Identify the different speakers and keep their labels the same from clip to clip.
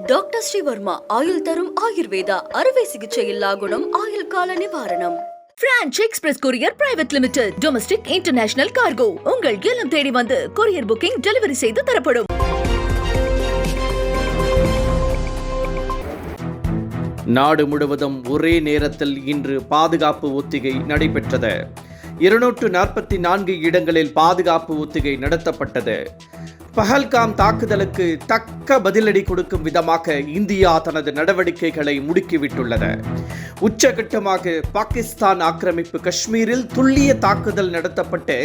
Speaker 1: Doctor Sreevarma ஆயுள் தரும் ஆயுர்வேதா அறுவை சிகிச்சை இல்லா குணம் ஆயுள் கால நிவாரணம். Branch express courier private limited domestic international cargo உங்கள் இல்லம் தேடி வந்து கொரியர் புக்கிங் டெலிவரி செய்து தரப்படும்.
Speaker 2: நாடு முழுவதும் ஒரே நேரத்தில் இன்று பாதுகாப்பு ஒத்திகை நடைபெற்றது. 244 இடங்களில் பாதுகாப்பு ஒத்திகை நடத்தப்பட்டது. பஹல்காம் தாக்குதலுக்கு தக்க பதிலடி கொடுக்கும் விதமாக இந்தியா தனது நடவடிக்கைகளை முடுக்கிவிட்டுள்ளது. உச்சகட்டமாக பாகிஸ்தான் ஆக்கிரமிப்பு காஷ்மீரில் துல்லிய தாக்குதல் நடத்தப்பட்டு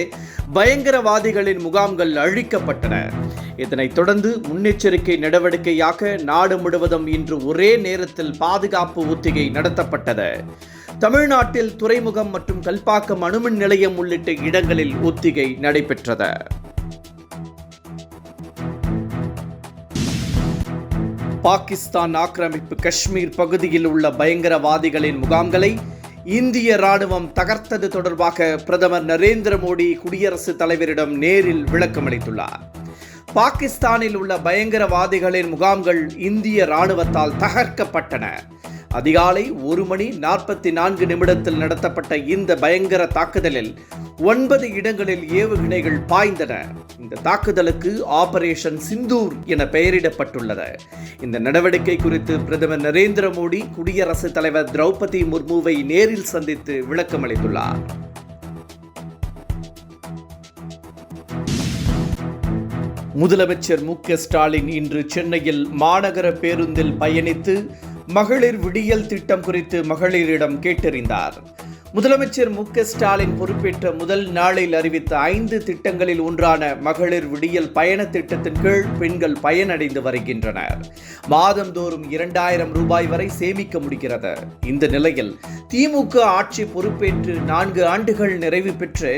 Speaker 2: பயங்கரவாதிகளின் முகாம்கள் அழிக்கப்பட்டன. இதனைத் தொடர்ந்து முன்னெச்சரிக்கை நடவடிக்கையாக நாடு முழுவதும் இன்று ஒரே நேரத்தில் பாதுகாப்பு ஒத்திகை நடத்தப்பட்டது. தமிழ்நாட்டில் துறைமுகம் மற்றும் கல்பாக்கம் அணுமின் நிலையம் உள்ளிட்ட இடங்களில் ஒத்திகை நடைபெற்றது. பாகிஸ்தான் ஆக்கிரமிப்பு காஷ்மீர் பகுதியில் உள்ள பயங்கரவாதிகளின் முகாம்களை இந்திய ராணுவம் தகர்த்தது தொடர்பாக பிரதமர் நரேந்திர மோடி குடியரசுத் தலைவரிடம் நேரில் விளக்கமளித்துள்ளார். பாகிஸ்தானில் உள்ள பயங்கரவாதிகளின் முகாம்கள் இந்திய ராணுவத்தால் தகர்க்கப்பட்டன. அதிகாலை 1:44 நடத்தப்பட்ட இந்த பயங்கர தாக்குதலில் 9 இடங்களில் ஏவுகணைகள் பாய்ந்தன. இந்த தாக்குதலுக்கு ஆபரேஷன் சிந்தூர் என பெயரிடப்பட்டுள்ளது. இந்த நடவடிக்கை குறித்து பிரதமர் நரேந்திர மோடி குடியரசுத் தலைவர் திரௌபதி முர்முவை நேரில் சந்தித்து விளக்கமளித்துள்ளார். முதலமைச்சர் மு.க. ஸ்டாலின் இன்று சென்னையில் மாநகர பேருந்தில் பயணித்து மகளிர் விடியல் திட்டம் குறித்து மகளிரிடம் கேட்டறிந்தார். முதலமைச்சர் மு.க. ஸ்டாலின் பொறுப்பேற்ற முதல் நாளில் அறிவித்த 5 திட்டங்களில் ஒன்றான மகளிர் விடியல் பயண திட்டத்தின் கீழ் பெண்கள் பயனடைந்து வருகின்றனர். மாதந்தோறும் 2000 ரூபாய் வரை சேமிக்க முடிகிறது. இந்த நிலையில் திமுக ஆட்சி பொறுப்பேற்று 4 ஆண்டுகள் நிறைவு பெற்று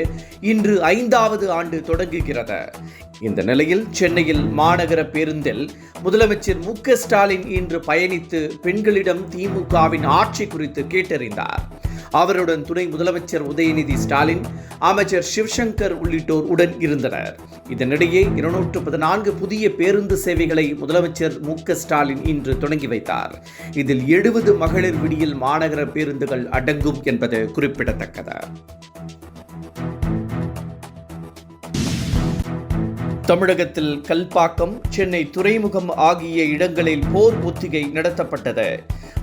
Speaker 2: இன்று 5வது ஆண்டு தொடங்குகிறது. இந்த நிலையில் சென்னையில் மாநகர பேருந்தில் முதலமைச்சர் மு.க. ஸ்டாலின் இன்று பயணித்து பெண்களிடம் திமுகவின் ஆட்சி குறித்து கேட்டறிந்தார். அவருடன் துணை முதலமைச்சர் உதயநிதி ஸ்டாலின், அமைச்சர் சிவசங்கர் உள்ளிட்டோர் உடன் இருந்தனர். இதனிடையே 214 புதிய பேருந்து சேவைகளை முதலமைச்சர் மு.க. ஸ்டாலின் இன்று தொடங்கி வைத்தார். இதில் 70 மகளிர் விடியல் மாநகர பேருந்துகள் அடங்கும் என்பது குறிப்பிடத்தக்கது. தமிழகத்தில் கல்பாக்கம், சென்னை துறைமுகம் ஆகிய இடங்களில் போர் ஒத்திகை நடத்தப்பட்டது.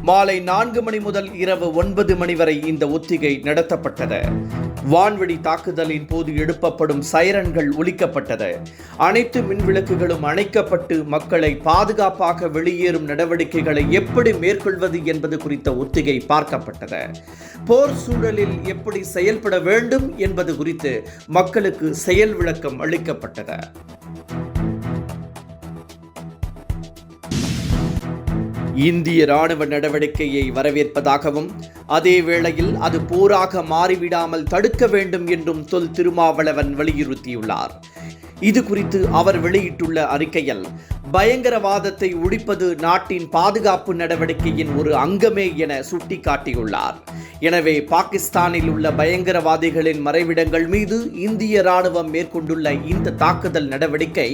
Speaker 2: மாலை 4 மணி முதல் இரவு 9 மணி வரை இந்த ஒத்திகை நடத்தப்பட்டது. வான்வெடி தாக்குதலின் போது எழுப்பப்படும் சைரன்கள் ஒலிக்கப்பட்டது. அனைத்து மின்விளக்குகளும் அணைக்கப்பட்டு மக்களை பாதுகாப்பாக வெளியேறும் நடவடிக்கைகளை எப்படி மேற்கொள்வது என்பது குறித்த ஒத்திகை பார்க்கப்பட்டது. போர் சூழலில் எப்படி செயல்பட வேண்டும் என்பது குறித்து மக்களுக்கு செயல் விளக்கம் அளிக்கப்பட்டது. இந்திய ராணுவ நடவடிக்கையை வரவேற்பதாகவும் அதே வேளையில் அது போராக மாறிவிடாமல் தடுக்க வேண்டும் என்றும் தொல் திருமாவளவன் வலியுறுத்தியுள்ளார். இது குறித்து அவர் வெளியிட்டுள்ள அறிக்கையில், பயங்கரவாதத்தை ஒழிப்பது நாட்டின் பாதுகாப்பு நடவடிக்கையின் ஒரு அங்கமே என சுட்டிக்காட்டியுள்ளார். எனவே பாகிஸ்தானில் உள்ள பயங்கரவாதிகளின் மறைவிடங்கள் மீது இந்திய ராணுவம் மேற்கொண்டுள்ள இந்த தாக்குதல் நடவடிக்கை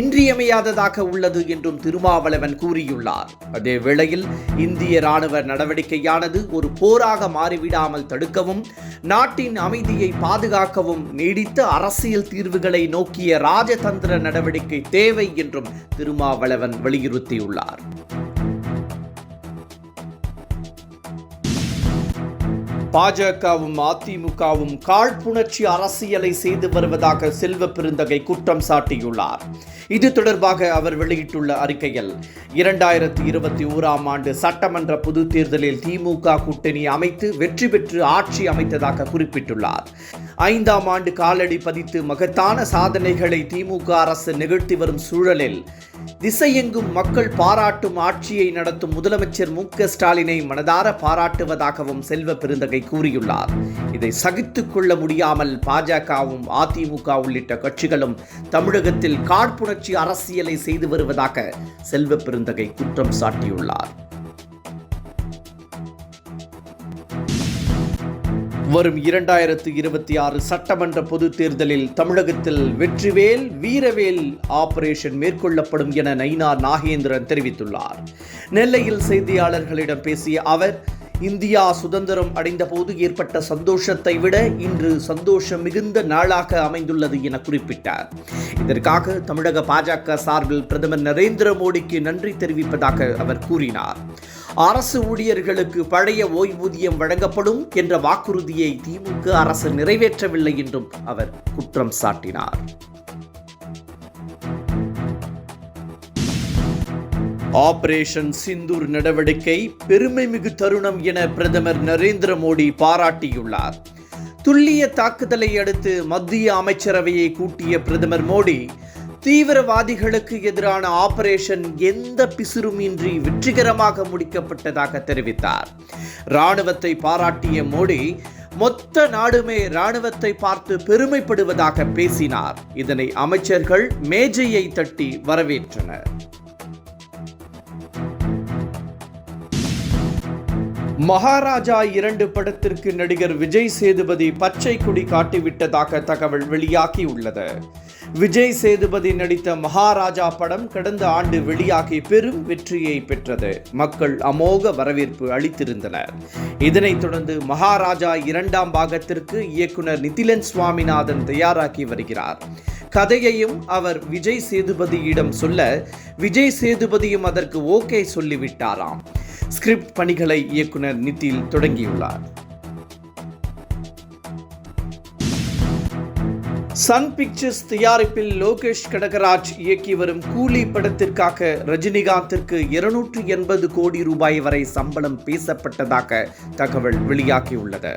Speaker 2: இன்றியமையாததாக உள்ளது என்றும் திருமாவளவன் கூறியுள்ளார். அதே வேளையில் இந்திய ராணுவ நடவடிக்கையானது ஒரு போராக மாறிவிடாமல் தடுக்கவும், நாட்டின் அமைதியை பாதுகாக்கவும் நீடித்த அரசியல் தீர்வுகளை நோக்கிய ராஜதந்திர நடவடிக்கை தேவை என்றும் திருமாவளவன் வலியுறுத்தியுள்ளார். பாஜகவும் அதிமுகவும் காழ்ப்புணர்ச்சி அரசியலை செய்து வருவதாக செல்வ பெருந்தகை குற்றம் சாட்டியுள்ளார். இது தொடர்பாக அவர் வெளியிட்டுள்ள அறிக்கையில், 2021ஆம் ஆண்டு சட்டமன்ற பொது தேர்தலில் திமுக கூட்டணி அமைத்து வெற்றி பெற்று ஆட்சி அமைத்ததாக குறிப்பிட்டுள்ளார். 5ஆம் ஆண்டு காலடி பதித்து மகத்தான சாதனைகளை திமுக அரசு நிகழ்த்தி வரும் சூழலில் திசையெங்கும் மக்கள் பாராட்டும் ஆட்சியை நடத்தும் முதலமைச்சர் மு.க. ஸ்டாலினை மனதார பாராட்டுவதாகவும் செல்வ பெருந்தகை கூறியுள்ளார். இதை சகித்துக் கொள்ள முடியாமல் பாஜகவும் அதிமுக உள்ளிட்ட கட்சிகளும் தமிழகத்தில் காழ்ப்புணர்ச்சி அரசியலை செய்து வருவதாக செல்வ பெருந்தகை குற்றம் சாட்டியுள்ளார். வரும் 2026 சட்டமன்ற பொதுத் தேர்தலில் தமிழகத்தில் வெற்றிவேல் வீரவேல் ஆபரேஷன் மேற்கொள்ளப்படும் என நயினார் நாகேந்திரன் தெரிவித்துள்ளார். நெல்லையில் செய்தியாளர்களிடம் பேசிய அவர், இந்தியா சுதந்திரம் அடைந்த போது ஏற்பட்ட சந்தோஷத்தை விட இன்று சந்தோஷம் மிகுந்த நாளாக அமைந்துள்ளது என குறிப்பிட்டார். இதற்காக தமிழக பாஜக சார்பில் பிரதமர் நரேந்திர மோடிக்கு நன்றி தெரிவிப்பதாக அவர் கூறினார். அரசு ஊழியர்களுக்கு பழைய ஓய்வூதியம் வழங்கப்படும் என்ற வாக்குறுதியை திமுக அரசு நிறைவேற்றவில்லை என்றும் அவர் குற்றம் சாட்டினார். ஆபரேஷன் சிந்தூர் நடவடிக்கை பெருமைமிகு தருணம் என பிரதமர் நரேந்திர மோடி பாராட்டியுள்ளார். துல்லிய தாக்குதலை அடுத்து மத்திய அமைச்சரவையை கூட்டிய பிரதமர் மோடி, தீவிரவாதிகளுக்கு எதிரான ஆபரேஷன் எந்த பிசுறுமின்றி வெற்றிகரமாக முடிக்கப்பட்டதாக தெரிவித்தார். ராணுவத்தை பாராட்டிய மோடி, மொத்த நாடுமே ராணுவத்தை பார்த்து பெருமைப்படுவதாக பேசினார். இதனை அமைச்சர்கள் மேஜையை தட்டி வரவேற்றனர். மகாராஜா 2 படத்திற்கு நடிகர் விஜய் சேதுபதி பச்சை கொடி காட்டிவிட்டதாக தகவல் வெளியாகியுள்ளது. விஜய் சேதுபதி நடித்த மகாராஜா படம் கடந்த ஆண்டு வெளியாகி பெரும் வெற்றியை பெற்றது. மக்கள் அமோக வரவேற்பு அளித்திருந்தனர். இதனைத் தொடர்ந்து மகாராஜா 2ஆம் பாகத்திற்கு இயக்குனர் நிதிலன் சுவாமிநாதன் தயாராகி வருகிறார். கதையையும் அவர் விஜய் சேதுபதியிடம் சொல்ல, விஜய் சேதுபதியும் அதற்கு ஓகே சொல்லிவிட்டாராம். ஸ்கிரிப்ட் பணிகளை இயக்குனர் நிதில் தொடங்கியுள்ளார். சன் பிக்சர்ஸ் தயாரிப்பில் லோகேஷ் கனகராஜ் இயக்கி வரும் கூலி படத்திற்காக ரஜினிகாந்திற்கு 280 கோடி ரூபாய் வரை சம்பளம் பேசப்பட்டதாக தகவல் வெளியாகியுள்ளது.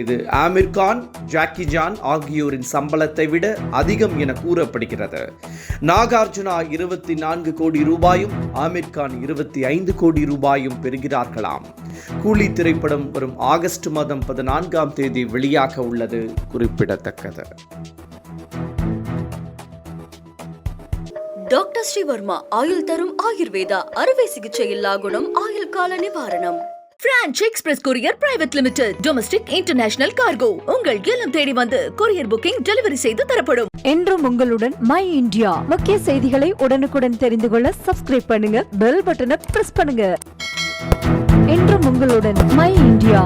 Speaker 2: இது ஆமீர் கான், ஜாக்கி சான் ஆகியோரின் சம்பளத்தை விட அதிகம் என கூறப்படுகிறது. நாகார்ஜுனா 24 கோடி ரூபாயும் ஆமீர் கான் 25 கோடி ரூபாயும் பெறுகிறார்களாம். கூலி திரைப்படம் வரும் ஆகஸ்ட் மாதம் 14ஆம் தேதி வெளியாக உள்ளது குறிப்பிடத்தக்கது.
Speaker 1: டாக்டர் ஸ்ரீவர்மா ஆயுள் தரும் ஆயுர்வேதா அறுவை சிகிச்சை இல்லா குணம் ஆயுள் கால நிவாரணம். Branch express courier private limited domestic international cargo உங்கள் இல்லம் தேடி வந்து கொரியர் புக்கிங் டெலிவரி செய்து தரப்படும்.
Speaker 3: என்றும் உங்களுடன் மை இந்தியா. முக்கிய செய்திகளை உடனுக்குடன் தெரிந்து கொள்ள சப்ஸ்கிரைப் பண்ணுங்க, பெல் பட்டனை பிரஸ் பண்ணுங்க. என்றும் உங்களுடன் மை இந்தியா.